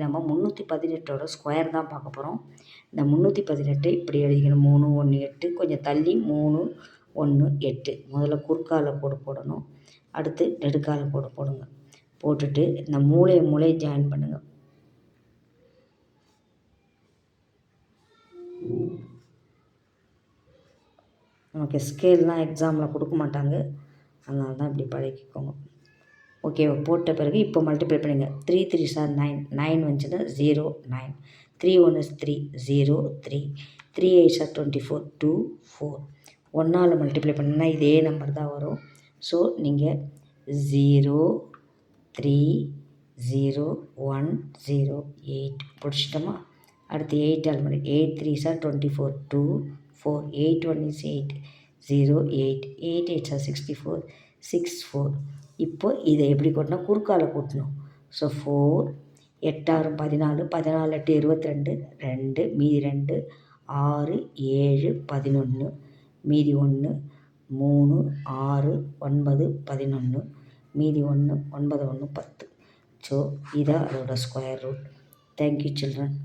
நம்ம 318ஓட ஸ்கொயர் தான் பார்க்க போகிறோம். இந்த 318 இப்படி எழுதிக்கணும். 3 1 8, கொஞ்சம் தள்ளி 3 1 8. முதல்ல குறுக்கால கோடு போடணும், அடுத்து நெடுக்கால கோடு போடுங்க. போட்டுட்டு இந்த மூலையை ஜாயின் பண்ணுங்கள். நமக்கு ஸ்கேல்லாம் எக்ஸாமில் கொடுக்க மாட்டாங்க, அதனால தான் இப்படி பழகிக்கோங்க. ஓகேவா? போட்ட பிறகு இப்போ மல்டிப்ளை பண்ணுங்க. 3 3 சார் 9, 9 வந்துச்சுன்னா 0 9, 3 1 is 3 0 3, 3 8 சார் 24 2 4. 1ஆல் மல்டிப்ளை பண்ணினா இதே நம்பர் தான் வரும். ஸோ நீங்கள் 0 3 0 1 0 8 பிடிச்சிட்டோமா? அடுத்து 8ஆல் 8 3 சார் 24 2 4, 8 1 is 8 0 8, 8 8 சார் 64 6 4. இப்போ இதை எப்படி கூட்டினா குறுக்கால கூட்டணும். ஸோ 4 8 6 14, 14 8 22 2, மீதி 2 6 7 11, மீதி 1 3 6 9 11, மீதி 1 9 1 10. ஸோ இதான் அதோட ஸ்கொயர் ரூட். Thank you children.